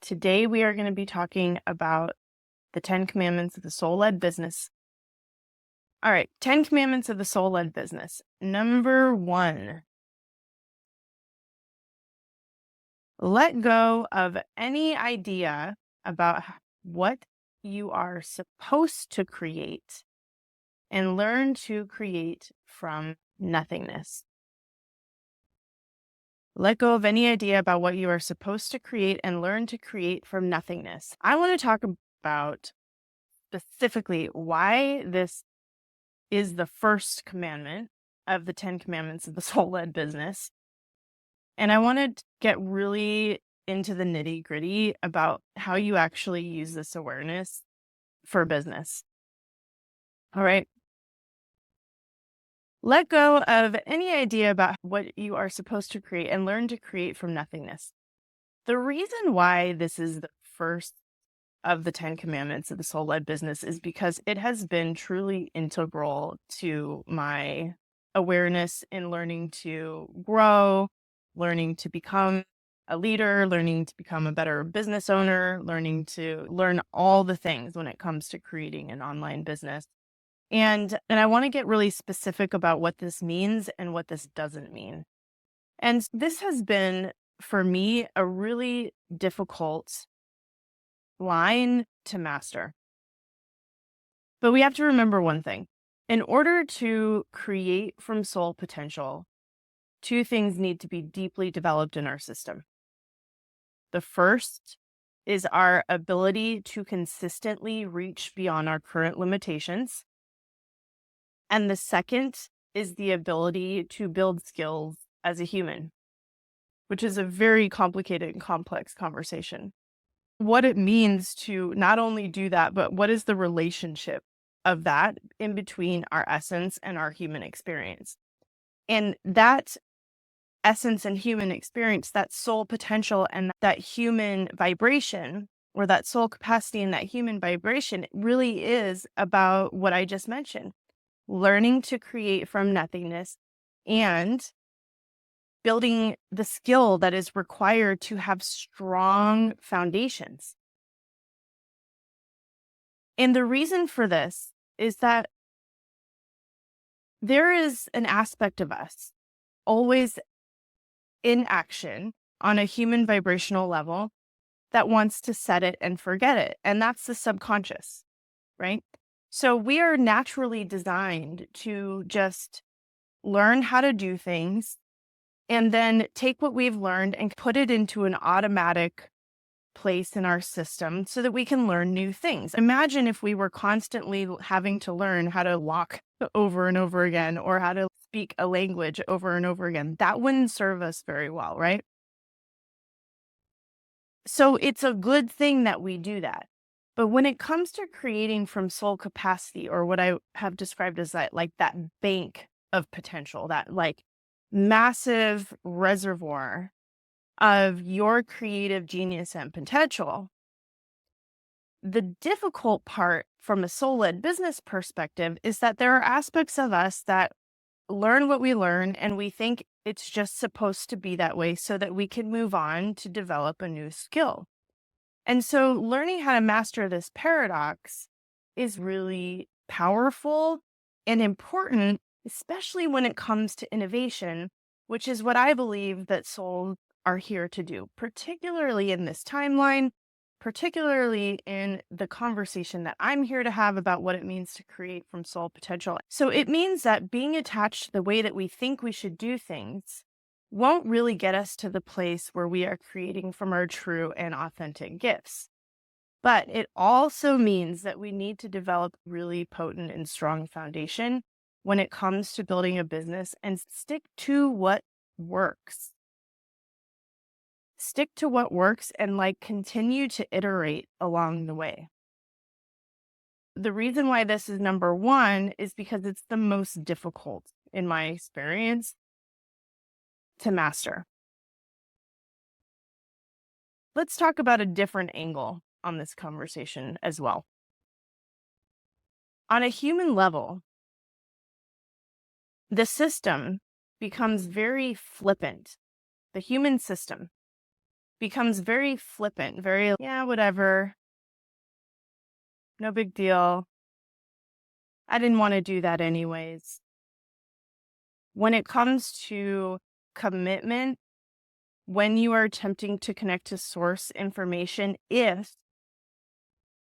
Today, we are going to be talking about the 10 Commandments of the Soul-Led Business. All right, 10 Commandments of the Soul-Led Business. Number 1, let go of any idea about what you are supposed to create and learn to create from nothingness. Let go of any idea about what you are supposed to create and learn to create from nothingness. I want to talk about specifically why this is the first commandment of the 10 Commandments of the Soul-Led Business. And I want to get really into the nitty-gritty about how you actually use this awareness for business. All right. Let go of any idea about what you are supposed to create and learn to create from nothingness. The reason why this is the first of the 10 Commandments of the Soul-Led Business is because it has been truly integral to my awareness in learning to grow, learning to become a leader, learning to become a better business owner, learning to learn all the things when it comes to creating an online business. And I want to get really specific about what this means and what this doesn't mean. And this has been, for me, a really difficult line to master. But we have to remember one thing. In order to create from soul potential, two things need to be deeply developed in our system. The first is our ability to consistently reach beyond our current limitations. And the second is the ability to build skills as a human, which is a very complicated and complex conversation. What it means to not only do that, but what is the relationship of that in between our essence and our human experience? And that essence and human experience, that soul potential and that human vibration, or that soul capacity and that human vibration, really is about what I just mentioned: learning to create from nothingness and building the skill that is required to have strong foundations. And the reason for this is that there is an aspect of us always in action on a human vibrational level that wants to set it and forget it. And that's the subconscious, right? So we are naturally designed to just learn how to do things and then take what we've learned and put it into an automatic place in our system so that we can learn new things. Imagine if we were constantly having to learn how to walk over and over again or how to speak a language over and over again. That wouldn't serve us very well, right? So it's a good thing that we do that. But when it comes to creating from soul capacity, or what I have described as that, like that bank of potential, that like massive reservoir of your creative genius and potential, the difficult part from a soul-led business perspective is that there are aspects of us that learn what we learn and we think it's just supposed to be that way so that we can move on to develop a new skill. And so learning how to master this paradox is really powerful and important, especially when it comes to innovation, which is what I believe that souls are here to do, particularly in this timeline, particularly in the conversation that I'm here to have about what it means to create from soul potential. So it means that being attached to the way that we think we should do things won't really get us to the place where we are creating from our true and authentic gifts. But it also means that we need to develop really potent and strong foundation when it comes to building a business and stick to what works. Stick to what works and continue to iterate along the way. The reason why this is number 1 is because it's the most difficult, in my experience, to master. Let's talk about a different angle on this conversation as well. On a human level, the system becomes very flippant. The human system becomes very flippant, very, yeah, whatever, no big deal. I didn't want to do that anyways. When it comes to commitment, when you are attempting to connect to source information, if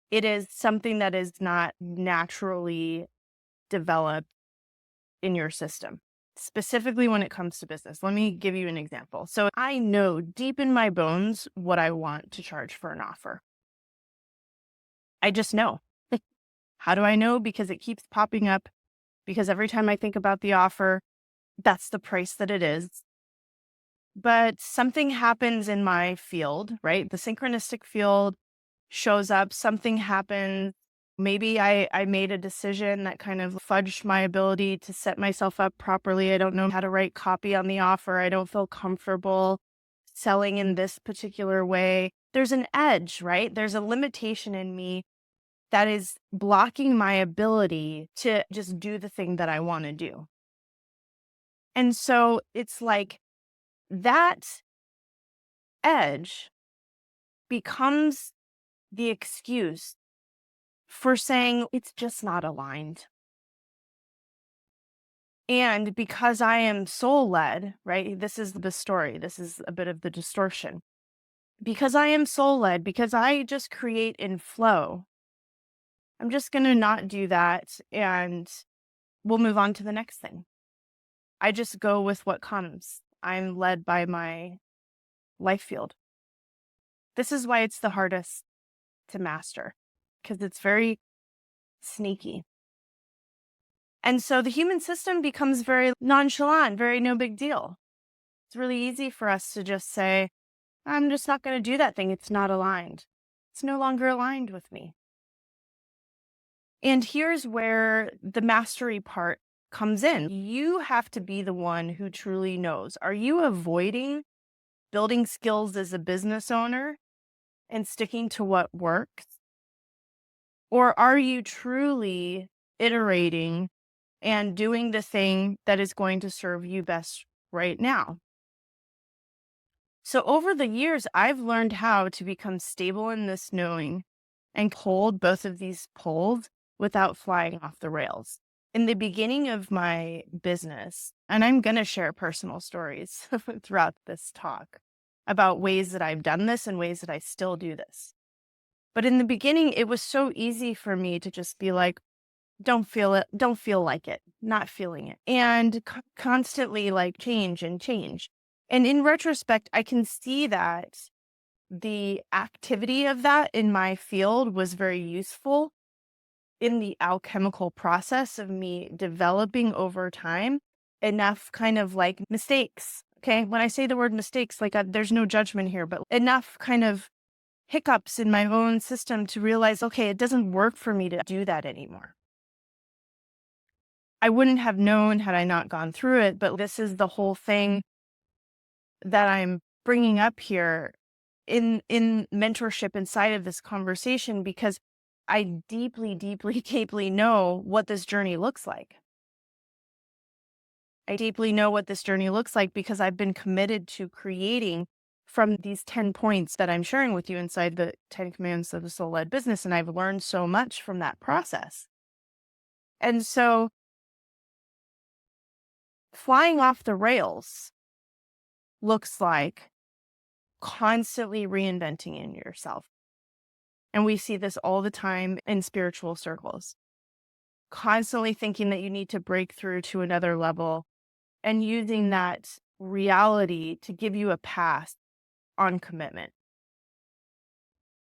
it is something that is not naturally developed in your system, specifically when it comes to business. Let me give you an example. So I know deep in my bones what I want to charge for an offer. I just know. How do I know? Because it keeps popping up. Because every time I think about the offer, that's the price that it is. But something happens in my field, right? The synchronistic field shows up, something happens. Maybe I made a decision that kind of fudged my ability to set myself up properly. I don't know how to write copy on the offer. I don't feel comfortable selling in this particular way. There's an edge, right? There's a limitation in me that is blocking my ability to just do the thing that I want to do. And so it's like that edge becomes the excuse for saying it's just not aligned. And because I am soul led, right? This is the story. This is a bit of the distortion. Because I am soul led, because I just create in flow, I'm just going to not do that and we'll move on to the next thing. I just go with what comes. I'm led by my life field. This is why it's the hardest to master, because it's very sneaky. And so the human system becomes very nonchalant, very no big deal. It's really easy for us to just say, I'm just not going to do that thing. It's not aligned. It's no longer aligned with me. And here's where the mastery part comes in. You have to be the one who truly knows. Are you avoiding building skills as a business owner and sticking to what works? Or are you truly iterating and doing the thing that is going to serve you best right now? So over the years, I've learned how to become stable in this knowing and hold both of these poles without flying off the rails. In the beginning of my business, and I'm going to share personal stories throughout this talk about ways that I've done this and ways that I still do this. But in the beginning, it was so easy for me to just be like, don't feel it, don't feel like it, not feeling it, and constantly like change and change. And in retrospect, I can see that the activity of that in my field was very useful in the alchemical process of me developing over time enough kind of like mistakes. Okay. When I say the word mistakes, like there's no judgment here, but enough kind of hiccups in my own system to realize, okay, it doesn't work for me to do that anymore. I wouldn't have known had I not gone through it, but this is the whole thing that I'm bringing up here in mentorship inside of this conversation, because I deeply, deeply, deeply know what this journey looks like. I deeply know what this journey looks like because I've been committed to creating from these 10 points that I'm sharing with you inside the 10 Commandments of the Soul-Led Business. And I've learned so much from that process. And so flying off the rails looks like constantly reinventing in yourself. And we see this all the time in spiritual circles. Constantly thinking that you need to break through to another level and using that reality to give you a pass on commitment.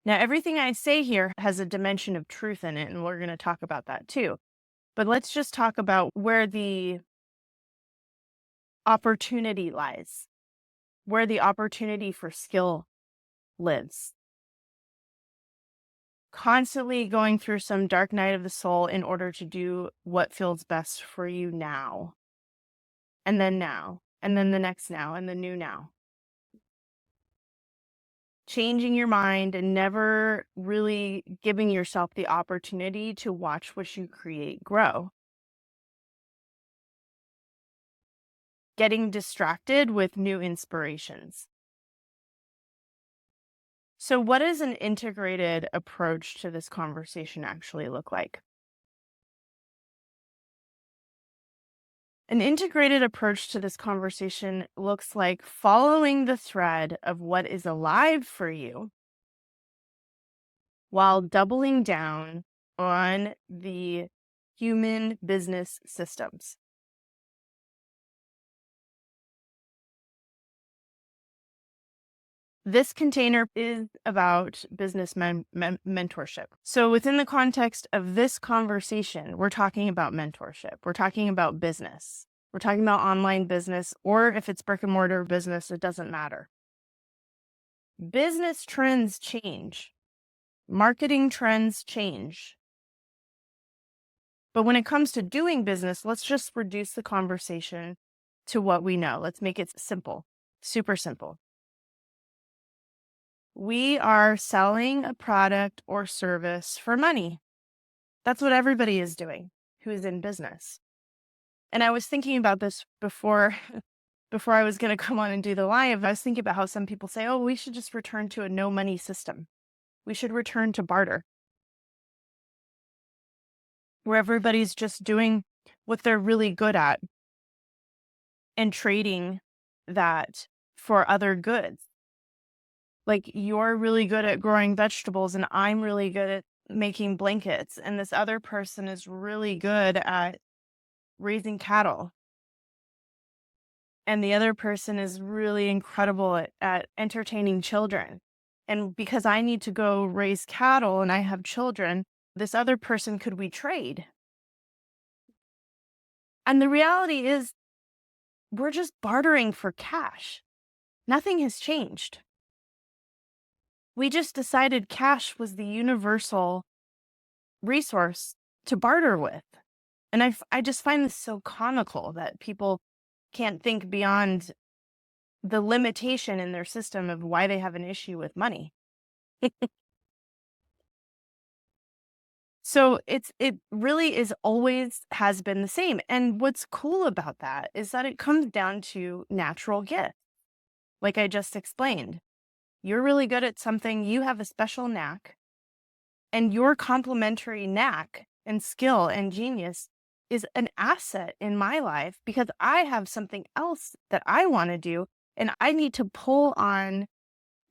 Now, everything I say here has a dimension of truth in it, and we're going to talk about that too. But let's just talk about where the opportunity lies, where the opportunity for skill lives. Constantly going through some dark night of the soul in order to do what feels best for you now, and then the next now, and the new now. Changing your mind and never really giving yourself the opportunity to watch what you create grow. Getting distracted with new inspirations. So, what does an integrated approach to this conversation actually look like? An integrated approach to this conversation looks like following the thread of what is alive for you while doubling down on the human business systems. This container is about business mentorship. So, within the context of this conversation, we're talking about mentorship. We're talking about business. We're talking about online business, or if it's brick and mortar business, it doesn't matter. Business trends change, marketing trends change. But when it comes to doing business, let's just reduce the conversation to what we know. Let's make it simple, super simple. We are selling a product or service for money. That's what everybody is doing who is in business. And I was thinking about this before I was going to come on and do the live. I was thinking about how some people say, "Oh, we should just return to a no money system. We should return to barter, where everybody's just doing what they're really good at and trading that for other goods. Like, you're really good at growing vegetables and I'm really good at making blankets, and this other person is really good at raising cattle, and the other person is really incredible at entertaining children. And because I need to go raise cattle and I have children, this other person, could we trade?" And the reality is, we're just bartering for cash. Nothing has changed. We just decided cash was the universal resource to barter with. And I just find this so comical that people can't think beyond the limitation in their system of why they have an issue with money. So it really is, always has been the same. And what's cool about that is that it comes down to natural gift. Like I just explained, you're really good at something, you have a special knack, and your complementary knack and skill and genius is an asset in my life because I have something else that I want to do. And I need to pull on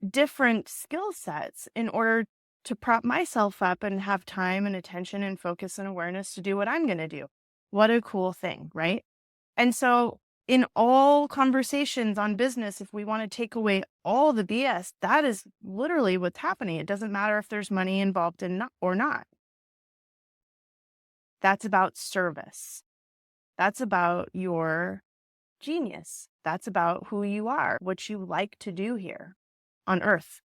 different skill sets in order to prop myself up and have time and attention and focus and awareness to do what I'm going to do. What a cool thing, right? And so, in all conversations on business, if we want to take away all the BS, that is literally what's happening. It doesn't matter if there's money involved in or not. That's about service. That's about your genius. That's about who you are, what you like to do here on earth.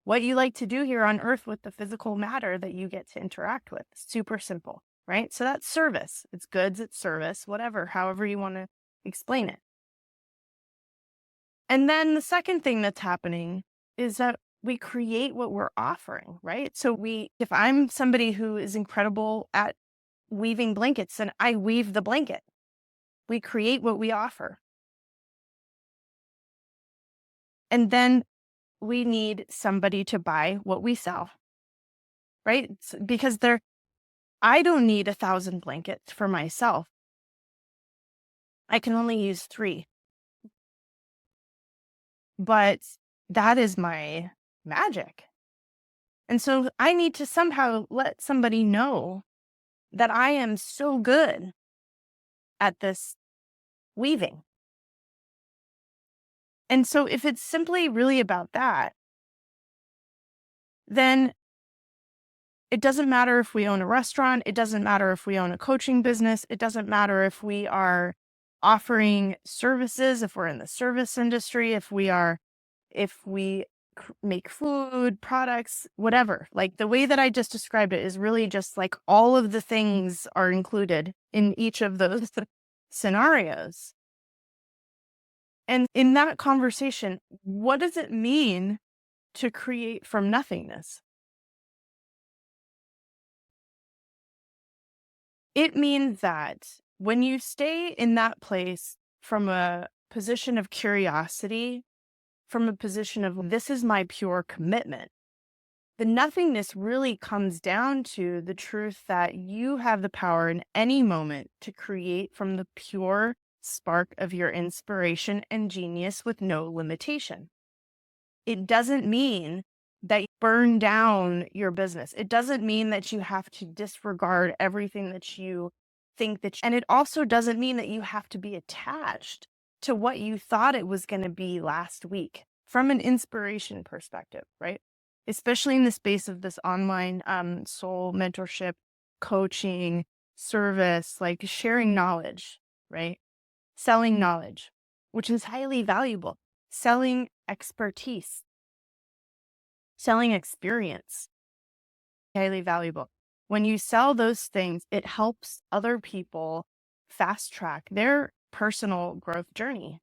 What you like to do here on earth with the physical matter that you get to interact with. Super simple, right? So that's service. It's goods, it's service, whatever, however you want to explain it. And then the second thing that's happening is that we create what we're offering, right? So if I'm somebody who is incredible at weaving blankets, then I weave the blanket. We create what we offer. And then we need somebody to buy what we sell, right? Because I don't need 1,000 blankets for myself. I can only use 3. But that is my magic. And so I need to somehow let somebody know that I am so good at this weaving. And so if it's simply really about that, then it doesn't matter if we own a restaurant. It doesn't matter if we own a coaching business. It doesn't matter if we are offering services, if we're in the service industry, if we make food, products, whatever. Like, the way that I just described it is really just like all of the things are included in each of those scenarios. And in that conversation, what does it mean to create from nothingness? It means that when you stay in that place from a position of curiosity, from a position of this is my pure commitment. The nothingness really comes down to the truth that you have the power in any moment to create from the pure spark of your inspiration and genius with no limitation. It doesn't mean that you burn down your business. It doesn't mean that you have to disregard everything that you think and it also doesn't mean that you have to be attached to what you thought it was going to be last week from an inspiration perspective, right? Especially in the space of this online soul mentorship, coaching, service, like sharing knowledge, right? Selling knowledge, which is highly valuable, selling expertise, selling experience, highly valuable. When you sell those things, it helps other people fast track their personal growth journey.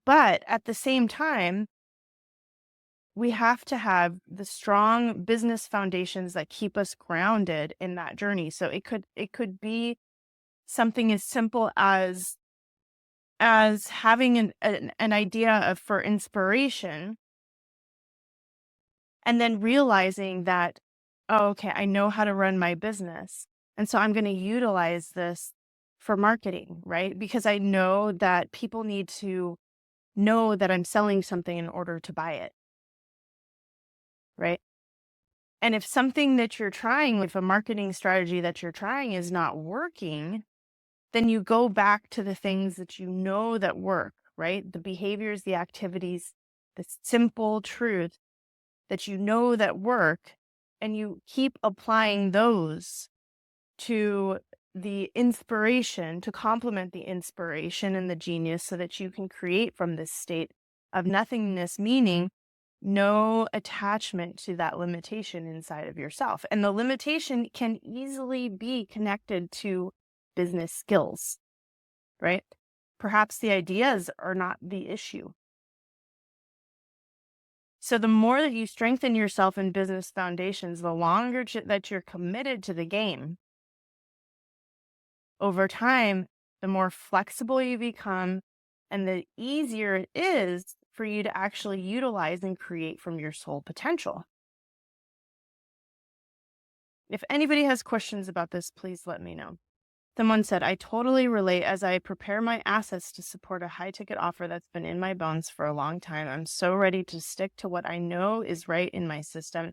But at the same time, we have to have the strong business foundations that keep us grounded in that journey. So it could be something as simple as having an idea of for inspiration and then realizing that, oh, okay, I know how to run my business. And so I'm going to utilize this for marketing, right? Because I know that people need to know that I'm selling something in order to buy it, right? And if something that you're trying, if a marketing strategy that you're trying is not working, then you go back to the things that you know that work, right? The behaviors, the activities, the simple truth that you know that work, and you keep applying those to the inspiration to complement the inspiration and the genius so that you can create from this state of nothingness, meaning no attachment to that limitation inside of yourself. And the limitation can easily be connected to business skills, right? Perhaps the ideas are not the issue. So the more that you strengthen yourself in business foundations, the longer that you're committed to the game, over time, the more flexible you become and the easier it is for you to actually utilize and create from your soul potential. If anybody has questions about this, please let me know. Someone said, I totally relate as I prepare my assets to support a high ticket offer that's been in my bones for a long time. I'm so ready to stick to what I know is right in my system.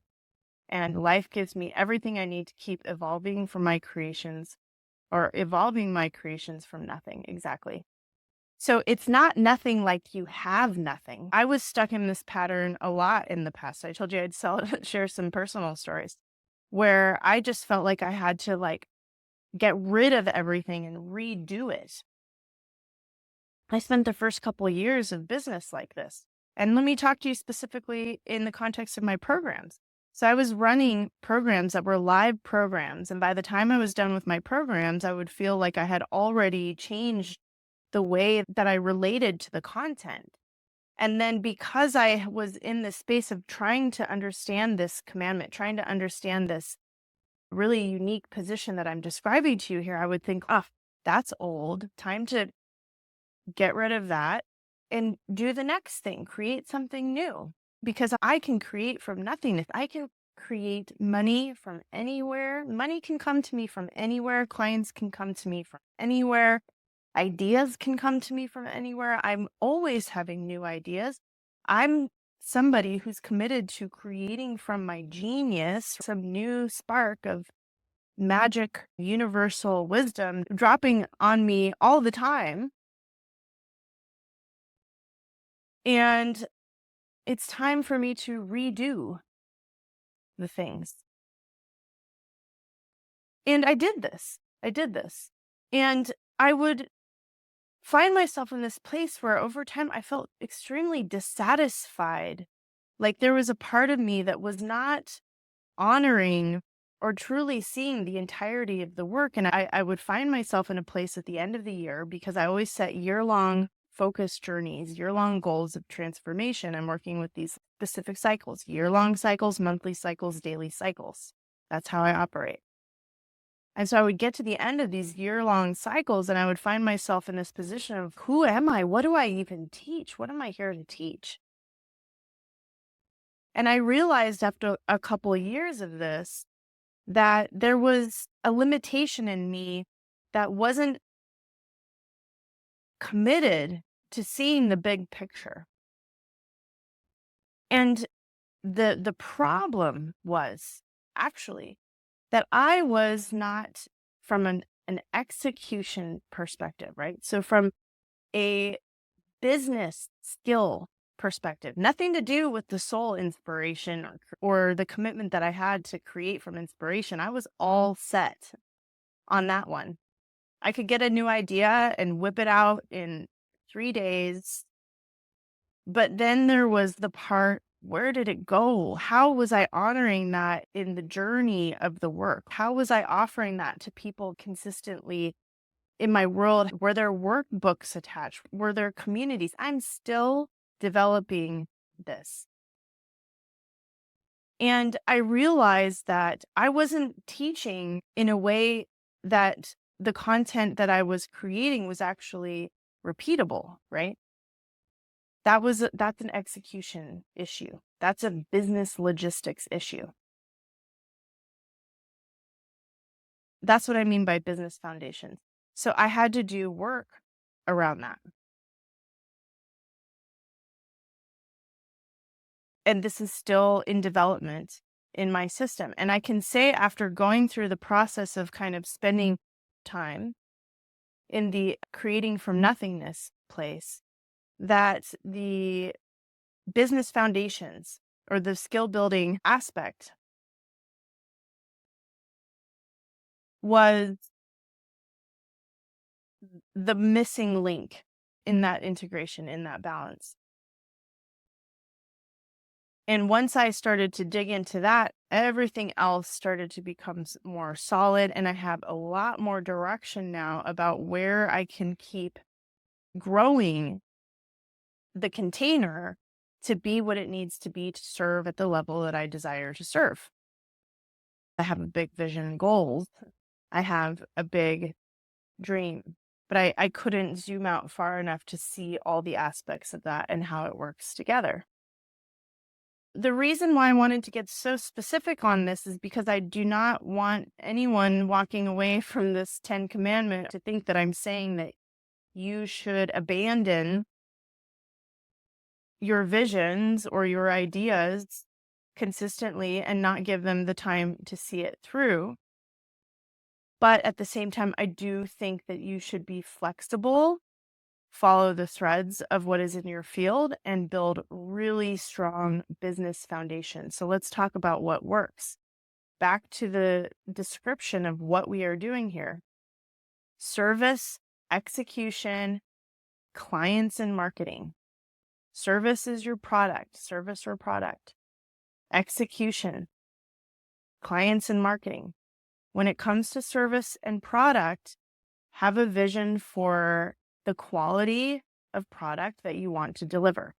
And life gives me everything I need to keep evolving from my creations or evolving my creations from nothing. Exactly. So it's not nothing like you have nothing. I was stuck in this pattern a lot in the past. I told you I'd share some personal stories where I just felt like I had to get rid of everything and redo it. I spent the first couple of years of business like this. And let me talk to you specifically in the context of my programs. So I was running programs that were live programs. And by the time I was done with my programs, I would feel like I had already changed the way that I related to the content. And then because I was in the space of trying to understand this commandment, trying to understand this really unique position that I'm describing to you here, I would think, oh, that's old. Time to get rid of that and do the next thing, create something new. Because I can create from nothingness. I can create money from anywhere. Money can come to me from anywhere. Clients can come to me from anywhere. Ideas can come to me from anywhere. I'm always having new ideas. I'm somebody who's committed to creating from my genius some new spark of magic, universal wisdom dropping on me all the time. And it's time for me to redo the things. And I did this. And I would find myself in this place where over time I felt extremely dissatisfied. Like there was a part of me that was not honoring or truly seeing the entirety of the work. And I would find myself in a place at the end of the year because I always set year-long focused journeys, year-long goals of transformation. I'm working with these specific cycles, year-long cycles, monthly cycles, daily cycles. That's how I operate. And so I would get to the end of these year-long cycles and I would find myself in this position of who am I? What do I even teach? What am I here to teach? And I realized after a couple of years of this that there was a limitation in me that wasn't committed to seeing the big picture. And the problem was actually that I was not from an execution perspective, right? So from a business skill perspective, nothing to do with the soul inspiration or the commitment that I had to create from inspiration. I was all set on that one. I could get a new idea and whip it out in 3 days. But then there was the part, where did it go? How was I honoring that in the journey of the work? How was I offering that to people consistently in my world? Were there workbooks attached? Were there communities? I'm still developing this. And I realized that I wasn't teaching in a way that the content that I was creating was actually repeatable, right? That's an execution issue. That's a business logistics issue. That's what I mean by business foundations. So I had to do work around that. And this is still in development in my system. And I can say after going through the process of kind of spending time in the creating from nothingness place, that the business foundations or the skill building aspect was the missing link in that integration, in that balance. And once I started to dig into that, everything else started to become more solid. And I have a lot more direction now about where I can keep growing the container to be what it needs to be to serve at the level that I desire to serve. I have a big vision and goals. I have a big dream, but I couldn't zoom out far enough to see all the aspects of that and how it works together. The reason why I wanted to get so specific on this is because I do not want anyone walking away from this 10 commandment to think that I'm saying that you should abandon your visions or your ideas consistently and not give them the time to see it through. But at the same time, I do think that you should be flexible, follow the threads of what is in your field, and build really strong business foundations. So let's talk about what works. Back to the description of what we are doing here: service, execution, clients, and marketing. Service is your product, service or product. Execution, clients, and marketing. When it comes to service and product, have a vision for the quality of product that you want to deliver.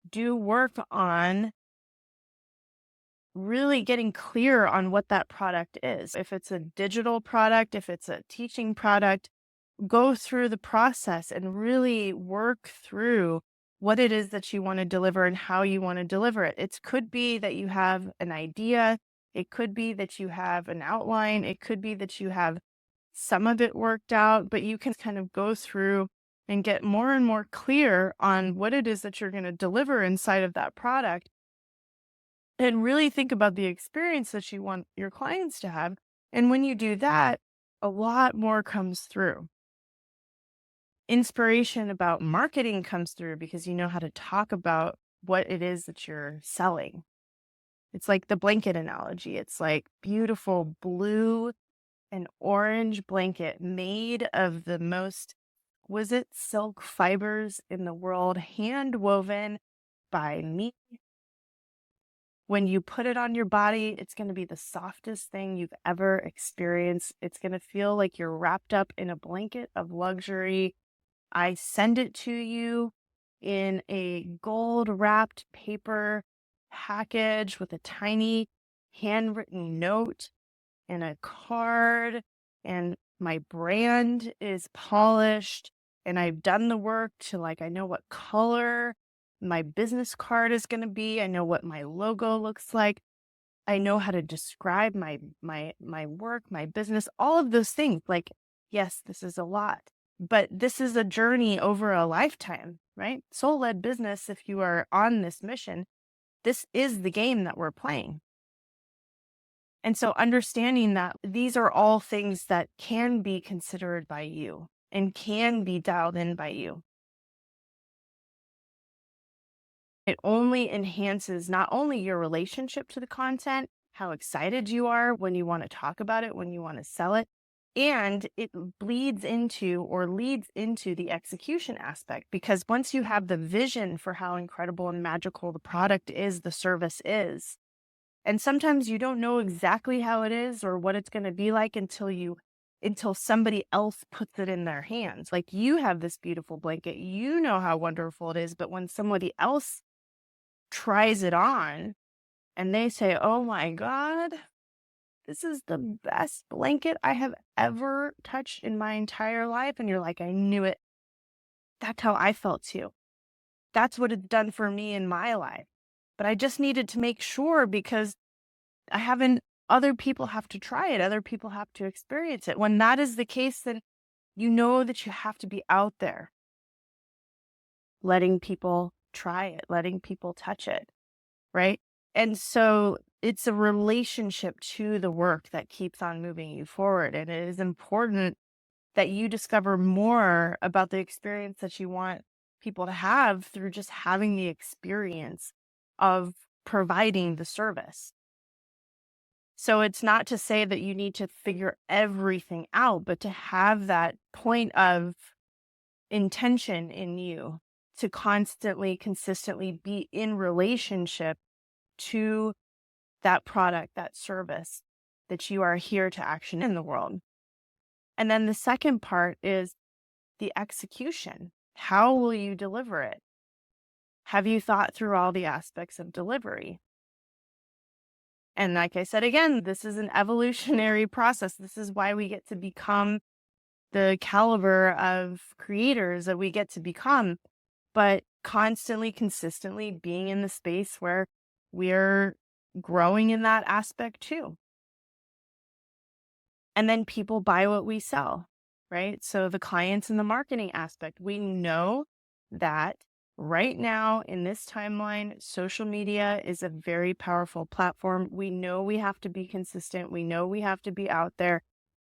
Do work on really getting clear on what that product is. If it's a digital product, if it's a teaching product, go through the process and really work through what it is that you want to deliver and how you want to deliver it. It could be that you have an idea. It could be that you have an outline. It could be that you have some of it worked out, but you can kind of go through and get more and more clear on what it is that you're going to deliver inside of that product and really think about the experience that you want your clients to have. And when you do that, a lot more comes through. Inspiration about marketing comes through because you know how to talk about what it is that you're selling. It's like the blanket analogy. It's like beautiful blue and orange blanket made of the most exquisite silk fibers in the world, hand woven by me. When you put it on your body, it's going to be the softest thing you've ever experienced. It's going to feel like you're wrapped up in a blanket of luxury. I send it to you in a gold wrapped paper package with a tiny handwritten note and a card, and my brand is polished, and I've done the work to like, I know what color my business card is going to be. I know what my logo looks like. I know how to describe my work, my business, all of those things. Like, yes, this is a lot, but this is a journey over a lifetime, right? Soul-led business, if you are on this mission, this is the game that we're playing. And so understanding that these are all things that can be considered by you and can be dialed in by you. It only enhances not only your relationship to the content, how excited you are when you want to talk about it, when you want to sell it, and it bleeds into or leads into the execution aspect. Because once you have the vision for how incredible and magical the product is, the service is, and sometimes you don't know exactly how it is or what it's going to be like until somebody else puts it in their hands. Like, you have this beautiful blanket, you know how wonderful it is, but when somebody else tries it on and they say, "Oh my God, this is the best blanket I have ever touched in my entire life." And you're like, "I knew it." That's how I felt too. That's what it's done for me in my life. But I just needed to make sure, because I haven't, other people have to try it. Other people have to experience it. When that is the case, then you know that you have to be out there letting people try it, letting people touch it. Right. And so it's a relationship to the work that keeps on moving you forward. And it is important that you discover more about the experience that you want people to have through just having the experience of providing the service. So it's not to say that you need to figure everything out, but to have that point of intention in you to constantly, consistently be in relationship to that product, that service that you are here to action in the world. And then the second part is the execution. How will you deliver it? Have you thought through all the aspects of delivery? And like I said, again, this is an evolutionary process. This is why we get to become the caliber of creators that we get to become, but constantly, consistently being in the space where we're growing in that aspect too. And then people buy what we sell, right? So the clients and the marketing aspect, we know that right now in this timeline, social media is a very powerful platform. We know we have to be consistent. We know we have to be out there.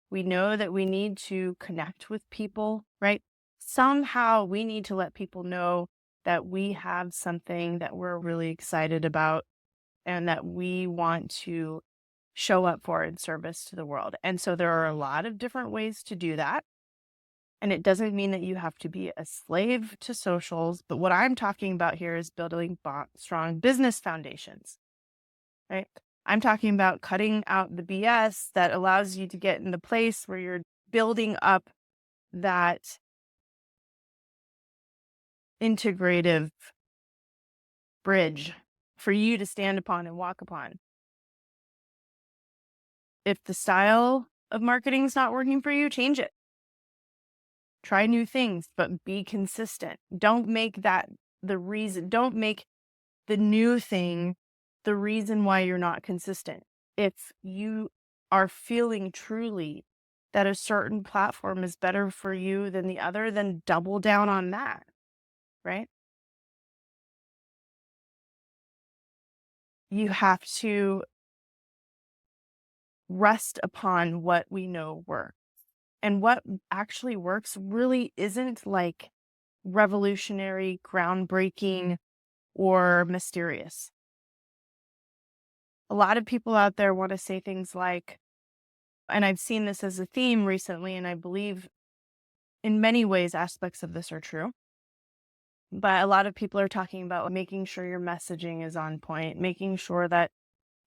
We know that we need to connect with people, right? Somehow we need to let people know that we have something that we're really excited about and that we want to show up for in service to the world. And so there are a lot of different ways to do that. And it doesn't mean that you have to be a slave to socials. But what I'm talking about here is building strong business foundations, right? I'm talking about cutting out the BS that allows you to get in the place where you're building up that integrative bridge for you to stand upon and walk upon. If the style of marketing is not working for you, change it. Try new things, but be consistent. Don't make that the reason. Don't make the new thing the reason why you're not consistent. If you are feeling truly that a certain platform is better for you than the other, then double down on that, right? You have to rest upon what we know works. And what actually works really isn't like revolutionary, groundbreaking, or mysterious. A lot of people out there want to say things like, and I've seen this as a theme recently, and I believe in many ways aspects of this are true. But a lot of people are talking about making sure your messaging is on point, making sure that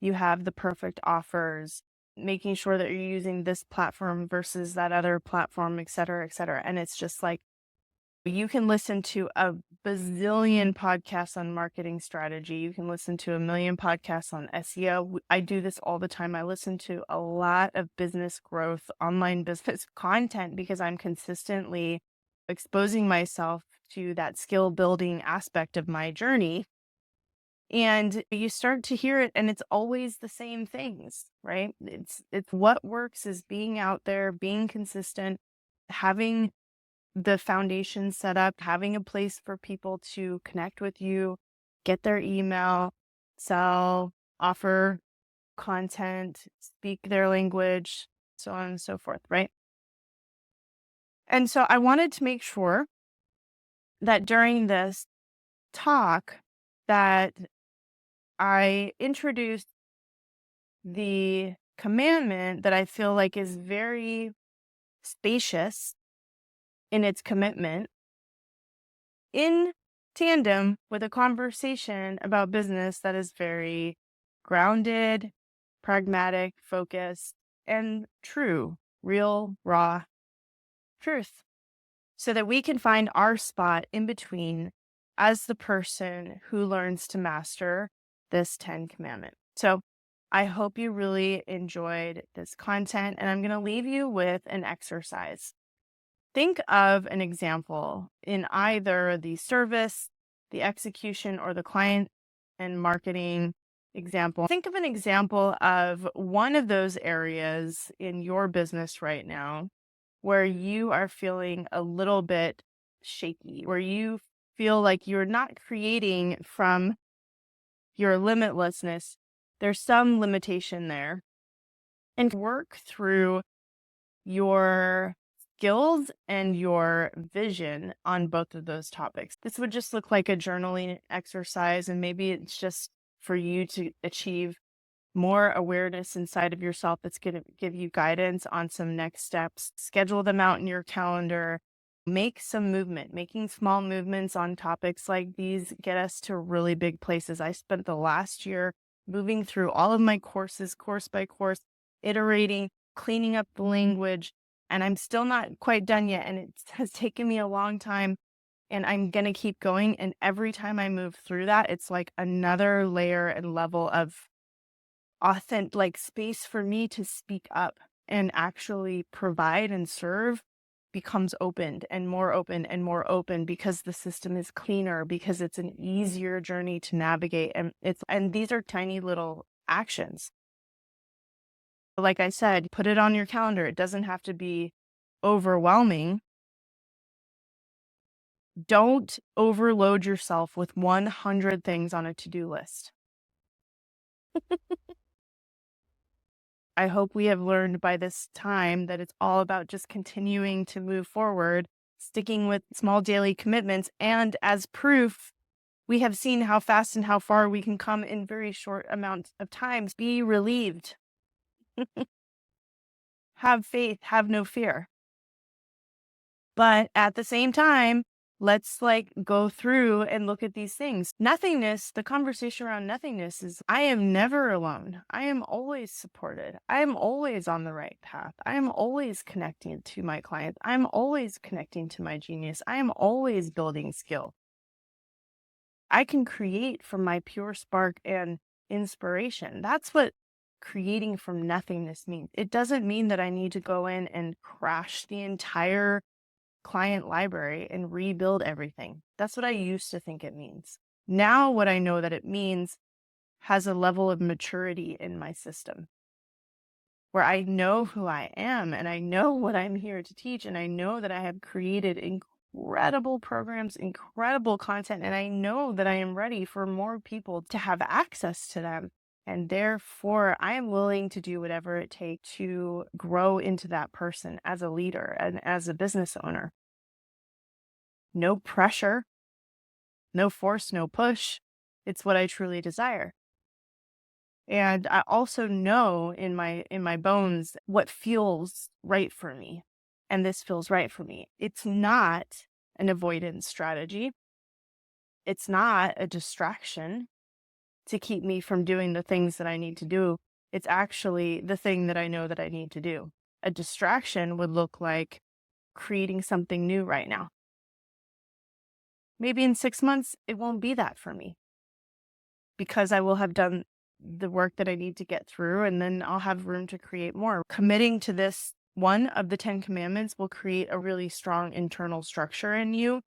you have the perfect offers, making sure that you're using this platform versus that other platform, et cetera, et cetera. And it's just like, You can listen to a bazillion podcasts on marketing strategy. You can listen to a million podcasts on SEO. I do this all the time. I listen to a lot of business growth, online business content because I'm consistently exposing myself to that skill building aspect of my journey. And you start to hear it and it's always the same things, right? It's what works is being out there, being consistent, having the foundation set up, having a place for people to connect with you, get their email, sell, offer content, speak their language, so on and so forth, right? And so I wanted to make sure that during this talk that I introduced the commandment that I feel like is very spacious in its commitment in tandem with a conversation about business that is very grounded, pragmatic, focused, and true, real, raw truth, so that we can find our spot in between as the person who learns to master this 10 commandment. So I hope you really enjoyed this content, and I'm going to leave you with an exercise. Think of an example in either the service, the execution, or the client and marketing example. Think of an example of one of those areas in your business right now where you are feeling a little bit shaky, where you feel like you're not creating from your limitlessness. There's some limitation there. And work through your skills and your vision on both of those topics. This would just look like a journaling exercise, and maybe it's just for you to achieve more awareness inside of yourself that's going to give you guidance on some next steps. Schedule them out in your calendar. Make some movement. Making small movements on topics like these get us to really big places. I spent the last year moving through all of my courses, course by course, iterating, cleaning up the language, and I'm still not quite done yet. And it has taken me a long time, and I'm going to keep going. And every time I move through that, it's like another layer and level of authentic, like space for me to speak up and actually provide and serve becomes opened and more open and more open because the system is cleaner, because it's an easier journey to navigate. And these are tiny little actions. Like I said, put it on your calendar. It doesn't have to be overwhelming. Don't overload yourself with 100 things on a to-do list. I hope we have learned by this time that it's all about just continuing to move forward, sticking with small daily commitments. And as proof, we have seen how fast and how far we can come in very short amounts of times. Be relieved. Have faith, have no fear. But at the same time, let's go through and look at these things. Nothingness, the conversation around nothingness is I am never alone. I am always supported. I am always on the right path. I am always connecting to my clients. I'm always connecting to my genius. I am always building skill. I can create from my pure spark and inspiration. That's what creating from nothingness means. It doesn't mean that I need to go in and crash the entire client library and rebuild everything. That's what I used to think it means. Now, what I know that it means has a level of maturity in my system where I know who I am and I know what I'm here to teach. And I know that I have created incredible programs, incredible content, and I know that I am ready for more people to have access to them. And therefore, I am willing to do whatever it takes to grow into that person as a leader and as a business owner. No pressure, no force, no push. It's what I truly desire. And I also know in my bones what feels right for me. And this feels right for me. It's not an avoidance strategy. It's not a distraction to keep me from doing the things that I need to do. It's actually the thing that I know that I need to do. A distraction would look like creating something new right now. maybe in 6 months, it won't be that for me because I will have done the work that I need to get through, and then I'll have room to create more. Committing to this one of the 10 commandments will create a really strong internal structure in you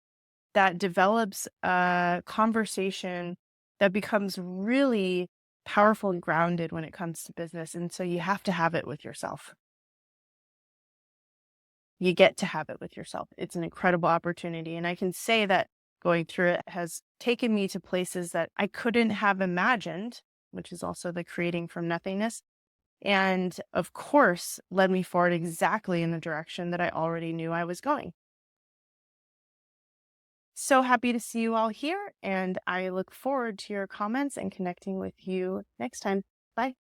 that develops a conversation that becomes really powerful and grounded when it comes to business. And so you have to have it with yourself. You get to have it with yourself. It's an incredible opportunity. And I can say that going through it has taken me to places that I couldn't have imagined, which is also the creating from nothingness. And of course, led me forward exactly in the direction that I already knew I was going. So happy to see you all here, and I look forward to your comments and connecting with you next time. Bye.